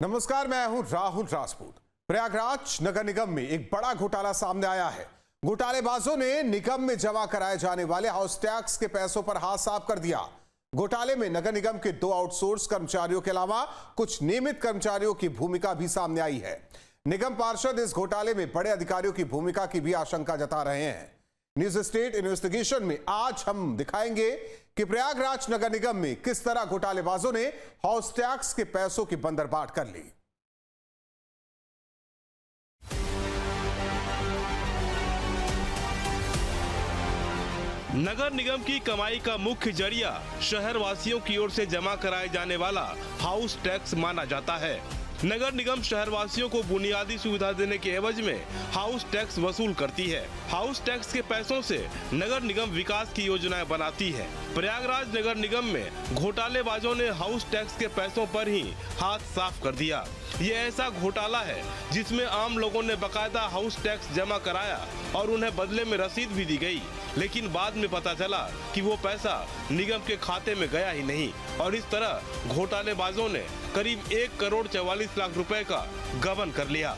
नमस्कार, मैं हूं राहुल राजपूत। प्रयागराज नगर निगम में एक बड़ा घोटाला सामने आया है। घोटालेबाजों ने निगम में जमा कराए जाने वाले हाउस टैक्स के पैसों पर हाथ साफ कर दिया। घोटाले में नगर निगम के 2 आउटसोर्स कर्मचारियों के अलावा कुछ नियमित कर्मचारियों की भूमिका भी सामने आई है। निगम पार्षद इस घोटाले में बड़े अधिकारियों की भूमिका की भी आशंका जता रहे हैं। न्यूज स्टेट इन्वेस्टिगेशन में आज हम दिखाएंगे कि प्रयागराज नगर निगम में किस तरह घोटालेबाजों ने हाउस टैक्स के पैसों की बंदरबाट कर ली। नगर निगम की कमाई का मुख्य जरिया शहर वासियों की ओर से जमा कराए जाने वाला हाउस टैक्स माना जाता है। नगर निगम शहर वासियों को बुनियादी सुविधा देने के एवज में हाउस टैक्स वसूल करती है। हाउस टैक्स के पैसों से नगर निगम विकास की योजनाएं बनाती है। प्रयागराज नगर निगम में घोटालेबाजों ने हाउस टैक्स के पैसों पर ही हाथ साफ कर दिया। ये ऐसा घोटाला है जिसमें आम लोगों ने बकायदा हाउस टैक्स जमा कराया और उन्हें बदले में रसीद भी दी गई, लेकिन बाद में पता चला कि वो पैसा निगम के खाते में गया ही नहीं और इस तरह घोटालेबाजों ने करीब 1 करोड़ 44 लाख रुपए का गबन कर लिया।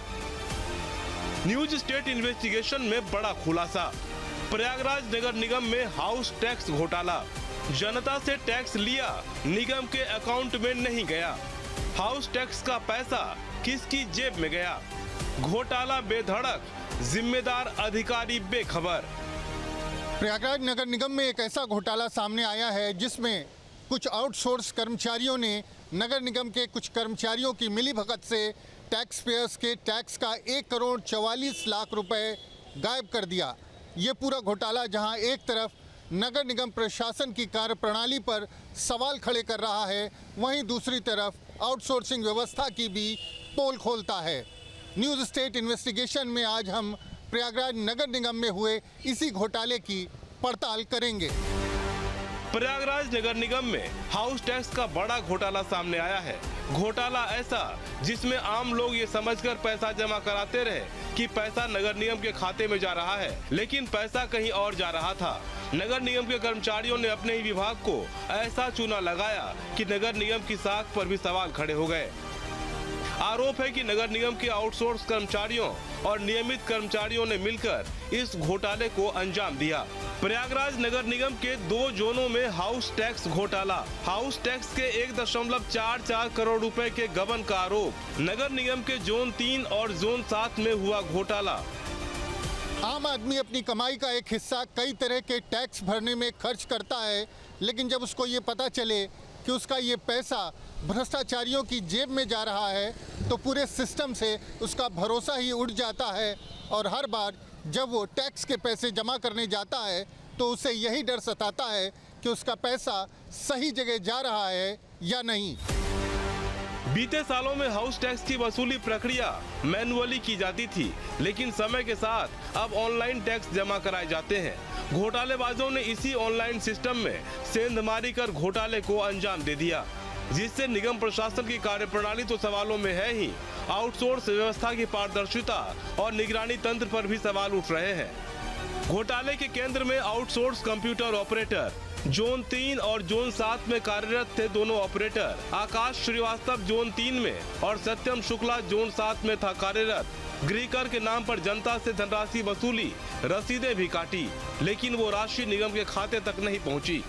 न्यूज स्टेट इन्वेस्टिगेशन में बड़ा खुलासा। प्रयागराज नगर निगम में हाउस टैक्स घोटाला। जनता से टैक्स लिया, निगम के अकाउंट में नहीं गया। हाउस टैक्स का पैसा किसकी जेब में गया? घोटाला बेधड़क, जिम्मेदार अधिकारी बेखबर। प्रयागराज नगर निगम में एक ऐसा घोटाला सामने आया है जिसमें कुछ आउटसोर्स कर्मचारियों ने नगर निगम के कुछ कर्मचारियों की मिलीभगत से टैक्स पेयर्स के टैक्स का 1 करोड़ 44 लाख रुपए गायब कर दिया। ये पूरा घोटाला जहां एक तरफ नगर निगम प्रशासन की कार्यप्रणाली पर सवाल खड़े कर रहा है, वहीं दूसरी तरफ आउटसोर्सिंग व्यवस्था की भी पोल खोलता है। न्यूज स्टेट इन्वेस्टिगेशन में आज हम प्रयागराज नगर निगम में हुए इसी घोटाले की पड़ताल करेंगे। प्रयागराज नगर निगम में हाउस टैक्स का बड़ा घोटाला सामने आया है। घोटाला ऐसा जिसमें आम लोग ये समझकर पैसा जमा कराते रहे कि पैसा नगर निगम के खाते में जा रहा है, लेकिन पैसा कहीं और जा रहा था। नगर निगम के कर्मचारियों ने अपने ही विभाग को ऐसा चूना लगाया कि नगर निगम की साख पर भी सवाल खड़े हो गए। आरोप है कि नगर निगम के आउटसोर्स कर्मचारियों और नियमित कर्मचारियों ने मिलकर इस घोटाले को अंजाम दिया। प्रयागराज नगर निगम के 2 जोनों में हाउस टैक्स घोटाला। हाउस टैक्स के 1.44 करोड़ रुपए के गबन का आरोप। नगर निगम के जोन 3 और जोन 7 में हुआ घोटाला। आम आदमी अपनी कमाई का एक हिस्सा कई तरह के टैक्स भरने में खर्च करता है, लेकिन जब उसको ये पता चले कि उसका ये पैसा भ्रष्टाचारियों की जेब में जा रहा है तो पूरे सिस्टम से उसका भरोसा ही उठ जाता है और हर बार जब वो टैक्स के पैसे जमा करने जाता है तो उसे यही डर सताता है कि उसका पैसा सही जगह जा रहा है या नहीं। बीते सालों में हाउस टैक्स की वसूली प्रक्रिया मैनुअली की जाती थी, लेकिन समय के साथ अब ऑनलाइन टैक्स जमा कराए जाते हैं। घोटालेबाजों ने इसी ऑनलाइन सिस्टम में सेंधमारी कर घोटाले को अंजाम दे दिया, जिससे निगम प्रशासन की कार्यप्रणाली तो सवालों में है ही, आउटसोर्स व्यवस्था की पारदर्शिता और निगरानी तंत्र पर भी सवाल उठ रहे हैं। घोटाले के केंद्र में आउटसोर्स कंप्यूटर ऑपरेटर जोन 3 और जोन 7 में कार्यरत थे। दोनों ऑपरेटर आकाश श्रीवास्तव जोन 3 में और सत्यम शुक्ला जोन 7 में था कार्यरत। गृहकर के नाम पर जनता से धनराशि वसूली, रसीदें भी काटी, लेकिन वो राशि निगम के खाते तक नहीं पहुंची।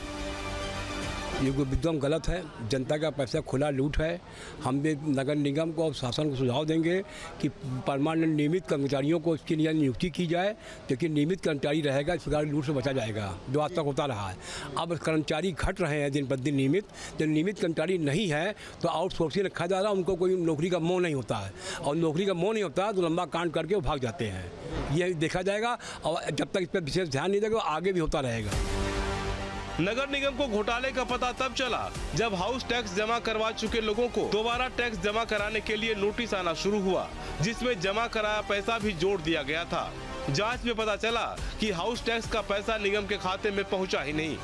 ये एकदम गलत है। जनता का पैसा खुला लूट है। हम भी नगर निगम को और शासन को सुझाव देंगे कि परमानेंट नियमित कर्मचारियों को इसके लिए नियुक्ति की जाए, क्योंकि नियमित कर्मचारी रहेगा इस प्रकार लूट से बचा जाएगा, जो आज तक होता रहा है। अब कर्मचारी घट रहे हैं दिन प्रतिदिन नियमित। जब नियमित कर्मचारी नहीं है तो आउटसोर्सिंग रखा जा रहा है, उनको कोई नौकरी का मोह नहीं होता है और नौकरी का मोह नहीं होता है तो लंबा कांड करके वो भाग जाते हैं। ये देखा जाएगा और जब तक इस पर विशेष ध्यान नहीं देगा आगे भी होता रहेगा। नगर निगम को घोटाले का पता तब चला जब हाउस टैक्स जमा करवा चुके लोगों को दोबारा टैक्स जमा कराने के लिए नोटिस आना शुरू हुआ, जिसमें जमा कराया पैसा भी जोड़ दिया गया था। जांच में पता चला कि हाउस टैक्स का पैसा निगम के खाते में पहुंचा ही नहीं।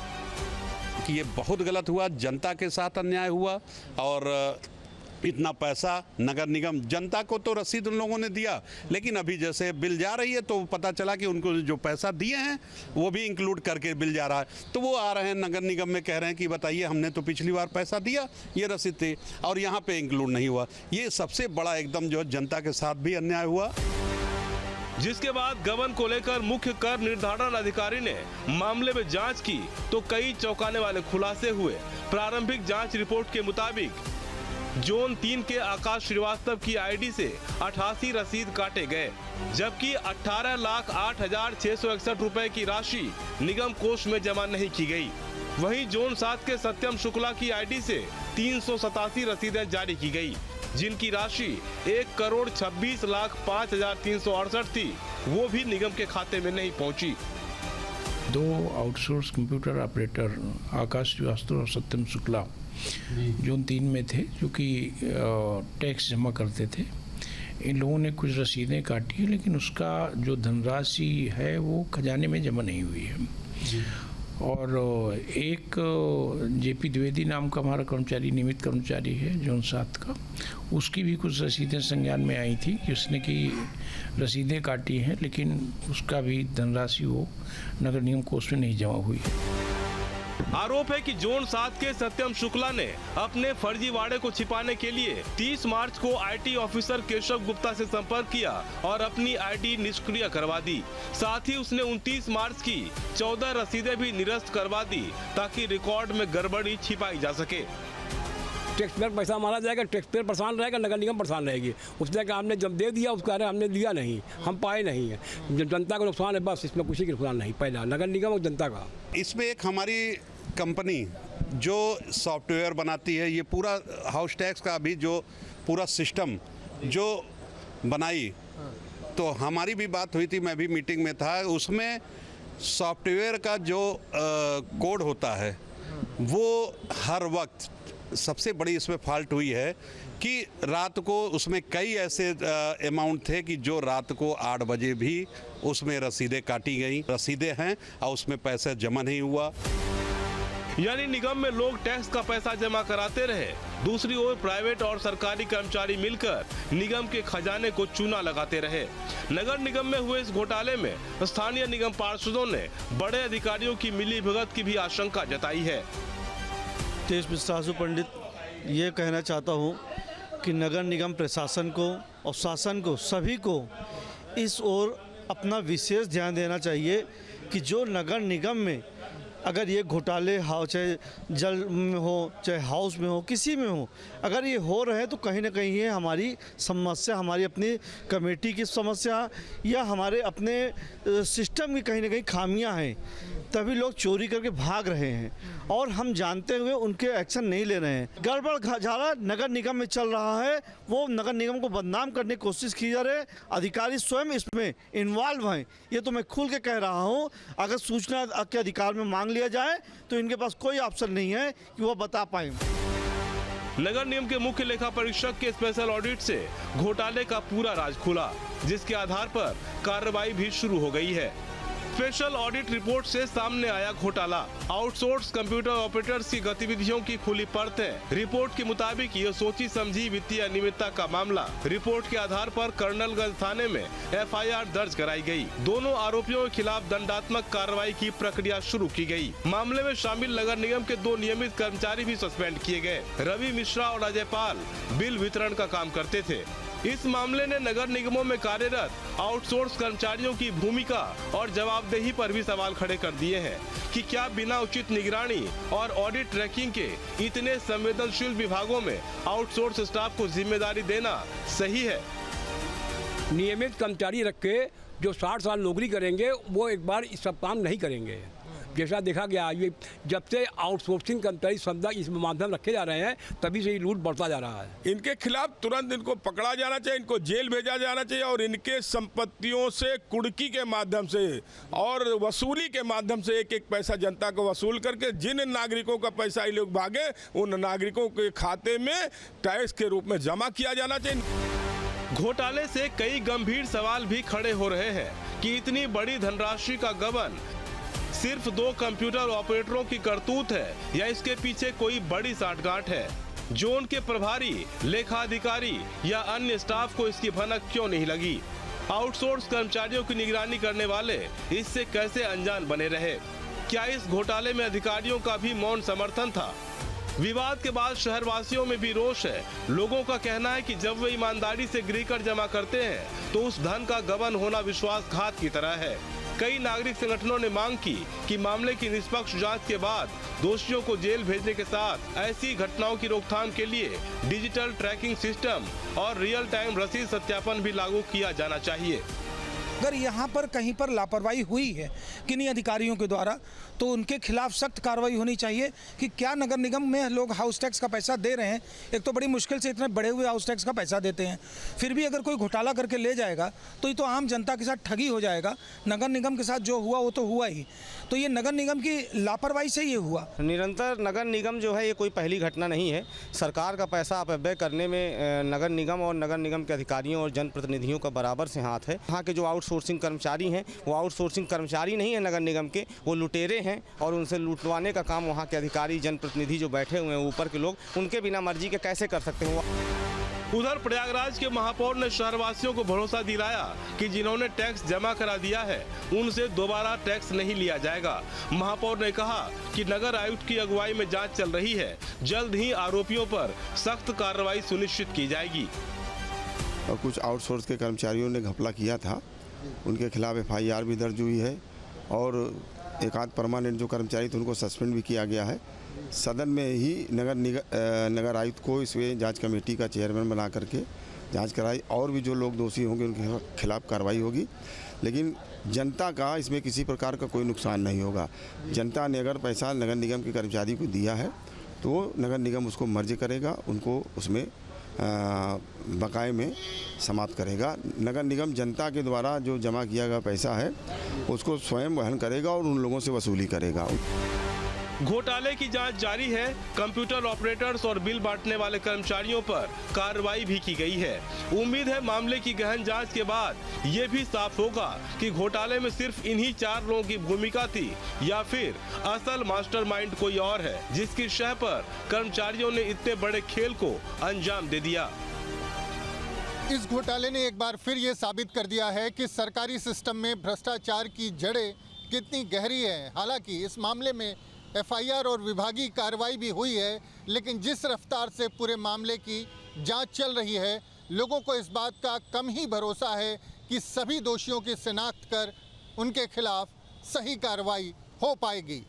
कि ये बहुत गलत हुआ, जनता के साथ अन्याय हुआ और इतना पैसा नगर निगम, जनता को तो रसीद उन लोगों ने दिया, लेकिन अभी जैसे बिल जा रही है तो पता चला कि उनको जो पैसा दिए हैं वो भी इंक्लूड करके बिल जा रहा है। तो वो आ रहे हैं नगर निगम में, कह रहे हैं कि बताइए हमने तो पिछली बार पैसा दिया, ये रसीद थी, और यहाँ पे इंक्लूड नहीं हुआ। ये सबसे बड़ा एकदम जो जनता के साथ भी अन्याय हुआ। जिसके बाद गबन को लेकर मुख्य कर निर्धारण अधिकारी ने मामले में जांच की तो कई चौंकाने वाले खुलासे हुए। प्रारंभिक जांच रिपोर्ट के मुताबिक जोन 3 के आकाश श्रीवास्तव की आईडी से 88 रसीद काटे गए, जबकि 18,08,661 रुपए की राशि निगम कोष में जमा नहीं की गई। वहीं जोन 7 के सत्यम शुक्ला की आईडी से 387 रसीदें जारी की गई, जिनकी राशि 1,26,05,368 थी, वो भी निगम के खाते में नहीं पहुंची। 2 आउटसोर्स कंप्यूटर ऑपरेटर आकाश श्रीवास्तव और सत्यम शुक्ला जोन 3 में थे, जो कि टैक्स जमा करते थे। इन लोगों ने कुछ रसीदें काटी है, लेकिन उसका जो धनराशि है वो खजाने में जमा नहीं हुई है। और एक जेपी द्विवेदी नाम का हमारा कर्मचारी, नियमित कर्मचारी है जोन 7 का, उसकी भी कुछ रसीदें संज्ञान में आई थी कि उसने की रसीदें काटी हैं, लेकिन उसका भी धनराशि वो नगर निगम कोष में नहीं जमा हुई है। आरोप है कि जोन 7 के सत्यम शुक्ला ने अपने फर्जीवाड़े को छिपाने के लिए 30 मार्च को आईटी ऑफिसर केशव गुप्ता से संपर्क किया और अपनी आईडी निष्क्रिय करवा दी। साथ ही उसने 29 मार्च की 14 रसीदें भी निरस्त करवा दी ताकि रिकॉर्ड में गड़बड़ी छिपाई जा सके। टैक्स पेयर पैसा मारा जाएगा, टैक्स पेयर परेशान रहेगा, नगर निगम परेशान रहेगी। उसने कहा हमने जब दे दिया, उसका अरे हमने दिया नहीं, हम पाए नहीं है, जनता को नुकसान है, बस इसमें किसी का नुकसान नहीं, पहला नगर निगम और जनता का। इसमें एक हमारी कंपनी जो सॉफ्टवेयर बनाती है, ये पूरा हाउस टैक्स का भी जो पूरा सिस्टम जो बनाई, तो हमारी भी बात हुई थी, मैं भी मीटिंग में था। उसमें सॉफ्टवेयर का जो कोड होता है वो हर वक्त, सबसे बड़ी इसमें फॉल्ट हुई है कि रात को उसमें कई ऐसे अमाउंट थे कि जो रात को 8 बजे भी उसमें रसीदें काटी गई, रसीदें हैं और उसमें पैसा जमा नहीं हुआ। यानी निगम में लोग टैक्स का पैसा जमा कराते रहे, दूसरी ओर प्राइवेट और सरकारी कर्मचारी मिलकर निगम के खजाने को चूना लगाते रहे। नगर निगम में हुए इस घोटाले में स्थानीय निगम पार्षदों ने बड़े अधिकारियों की मिलीभगत की भी आशंका जताई है। तेज मिश्रासु पंडित ये कहना चाहता हूँ कि नगर निगम प्रशासन को और शासन को, सभी को इस ओर अपना विशेष ध्यान देना चाहिए कि जो नगर निगम में अगर ये घोटाले चाहे जल में हो, चाहे हाउस में हो, किसी में हो, अगर ये हो रहे हैं तो कहीं ना कहीं ये हमारी समस्या, हमारी अपनी कमेटी की समस्या या हमारे अपने सिस्टम की कहीं ना कहीं खामियां हैं, तभी लोग चोरी करके भाग रहे हैं और हम जानते हुए उनके एक्शन नहीं ले रहे हैं। गड़बड़ घाटा नगर निगम में चल रहा है, वो नगर निगम को बदनाम करने की कोशिश की जा रही है। अधिकारी स्वयं इसमें इन्वॉल्व हैं, ये तो मैं खुल के कह रहा हूँ। अगर सूचना के अधिकार में मांग लिया जाए तो इनके पास कोई ऑप्शन नहीं है कि वो बता पाए। नगर निगम के मुख्य लेखा परीक्षक के स्पेशल ऑडिट से घोटाले का पूरा राज खुला, जिसके आधार पर कार्रवाई भी शुरू हो गई है। स्पेशल ऑडिट रिपोर्ट से सामने आया घोटाला, आउटसोर्स कंप्यूटर ऑपरेटर्स की गतिविधियों की खुली परत है। रिपोर्ट के मुताबिक ये सोची समझी वित्तीय अनियमितता का मामला। रिपोर्ट के आधार पर कर्नलगंज थाने में एफआईआर दर्ज कराई गई। दोनों आरोपियों के खिलाफ दंडात्मक कार्रवाई की प्रक्रिया शुरू की गई। मामले में शामिल नगर निगम के 2 नियमित कर्मचारी भी सस्पेंड किए गए। रवि मिश्रा और अजय पाल बिल वितरण का काम करते थे। इस मामले ने नगर निगमों में कार्यरत आउटसोर्स कर्मचारियों की भूमिका और जवाबदेही पर भी सवाल खड़े कर दिए हैं कि क्या बिना उचित निगरानी और ऑडिट ट्रैकिंग के इतने संवेदनशील विभागों में आउटसोर्स स्टाफ को जिम्मेदारी देना सही है। नियमित कर्मचारी रख के जो 60 साल नौकरी करेंगे वो एक बार इस सब काम नहीं करेंगे। जैसा देखा गया, ये जब से आउटसोर्सिंग कर्मचारी शब्द इस माध्यम रखे जा रहे हैं, तभी से ये लूट बढ़ता जा रहा है। इनके खिलाफ तुरंत इनको पकड़ा जाना चाहिए, इनको जेल भेजा जाना चाहिए और इनके संपत्तियों से कुड़की के माध्यम से और वसूली के माध्यम से एक एक पैसा जनता को वसूल करके जिन नागरिकों का पैसा ये लोग भागे, उन नागरिकों के खाते में टैक्स के रूप में जमा किया जाना चाहिए। घोटाले से कई गंभीर सवाल भी खड़े हो रहे हैं कि इतनी बड़ी धनराशि का गबन सिर्फ 2 कंप्यूटर ऑपरेटरों की करतूत है या इसके पीछे कोई बड़ी साठगांठ है। जोन के प्रभारी, लेखाधिकारी या अन्य स्टाफ को इसकी भनक क्यों नहीं लगी? आउटसोर्स कर्मचारियों की निगरानी करने वाले इससे कैसे अनजान बने रहे? क्या इस घोटाले में अधिकारियों का भी मौन समर्थन था? विवाद के बाद शहरवासियों में भी रोष है। लोगों का कहना है कि जब वे ईमानदारी से गृह कर जमा करते हैं तो उस धन का गबन होना विश्वासघात की तरह है। कई नागरिक संगठनों ने मांग की कि मामले की निष्पक्ष जांच के बाद दोषियों को जेल भेजने के साथ ऐसी घटनाओं की रोकथाम के लिए डिजिटल ट्रैकिंग सिस्टम और रियल टाइम रसीद सत्यापन भी लागू किया जाना चाहिए। अगर यहाँ पर कहीं पर लापरवाही हुई है किन्हीं अधिकारियों के द्वारा तो उनके खिलाफ सख्त कार्रवाई होनी चाहिए कि क्या नगर निगम में लोग हाउस टैक्स का पैसा दे रहे हैं। एक तो बड़ी मुश्किल से इतने बढ़े हुए हाउस टैक्स का पैसा देते हैं, फिर भी अगर कोई घोटाला करके ले जाएगा तो ये तो आम जनता के साथ ठगी हो जाएगा। नगर निगम के साथ जो हुआ वो तो हुआ ही, तो ये नगर निगम की लापरवाही से ये हुआ। निरंतर नगर निगम जो है ये कोई पहली घटना नहीं है। सरकार का पैसा अपव्यय करने में नगर निगम और नगर निगम के अधिकारियों और जनप्रतिनिधियों का बराबर से हाथ है। यहाँ के जो आउटसोर्सिंग कर्मचारी हैं वो आउटसोर्सिंग कर्मचारी नहीं है नगर निगम के, वो लुटेरे हैं और उनसे लुटवाने का काम वहाँ के अधिकारी जनप्रतिनिधि जो बैठे हुए हैं ऊपर के लोग, उनके बिना मर्जी के कैसे कर सकते हैं। उधर प्रयागराज के महापौर ने शहरवासियों को भरोसा दिलाया कि जिन्होंने टैक्स जमा करा दिया है उनसे दोबारा टैक्स नहीं लिया जाएगा। महापौर ने कहा कि नगर आयुक्त की अगुवाई में जांच चल रही है, जल्द ही आरोपियों पर सख्त कार्रवाई सुनिश्चित की जाएगी। और कुछ आउटसोर्स के कर्मचारियों ने घपला किया था, उनके खिलाफ FIR भी दर्ज हुई है और एक आध परमानेंट जो कर्मचारी थे उनको सस्पेंड भी किया गया है। सदन में ही नगर आयुक्त को इसमें जांच कमेटी का चेयरमैन बना करके जांच कराई और भी जो लोग दोषी होंगे उनके खिलाफ कार्रवाई होगी। लेकिन जनता का इसमें किसी प्रकार का कोई नुकसान नहीं होगा। जनता ने अगर पैसा नगर निगम के कर्मचारी को दिया है तो नगर निगम उसको मर्ज करेगा, उनको उसमें बकाये में समाप्त करेगा। नगर निगम जनता के द्वारा जो जमा किया गया पैसा है उसको स्वयं वहन करेगा और उन लोगों से वसूली करेगा। घोटाले की जांच जारी है। कंप्यूटर ऑपरेटर्स और बिल बांटने वाले कर्मचारियों पर कार्रवाई भी की गई है। उम्मीद है मामले की गहन जांच के बाद ये भी साफ होगा कि घोटाले में सिर्फ इन्हीं 4 लोगों की भूमिका थी या फिर असल मास्टरमाइंड कोई और है जिसकी शह पर कर्मचारियों ने इतने बड़े खेल को अंजाम दे दिया। इस घोटाले ने एक बार फिर ये साबित कर दिया है कि सरकारी सिस्टम में भ्रष्टाचार की जड़ें कितनी गहरी है। हालांकि इस मामले में FIR और विभागीय कार्रवाई भी हुई है, लेकिन जिस रफ्तार से पूरे मामले की जांच चल रही है, लोगों को इस बात का कम ही भरोसा है कि सभी दोषियों की शिनाख्त कर उनके खिलाफ सही कार्रवाई हो पाएगी।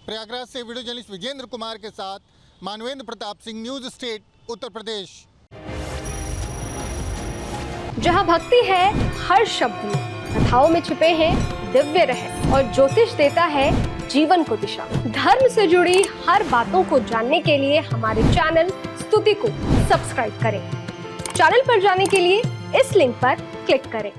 प्रयागराज से वीडियो जर्नलिस्ट विजेंद्र कुमार के साथ मानवेंद्र प्रताप सिंह, न्यूज़ स्टेट, उत्तर प्रदेश। जहाँ भक्ति है हर शब्द में, कथाओं में छिपे हैं दिव्य रहस्य और ज्योतिष देता है जीवन को दिशा। धर्म से जुड़ी हर बातों को जानने के लिए हमारे चैनल स्तुति को सब्सक्राइब करें। चैनल पर जाने के लिए इस लिंक पर क्लिक करें।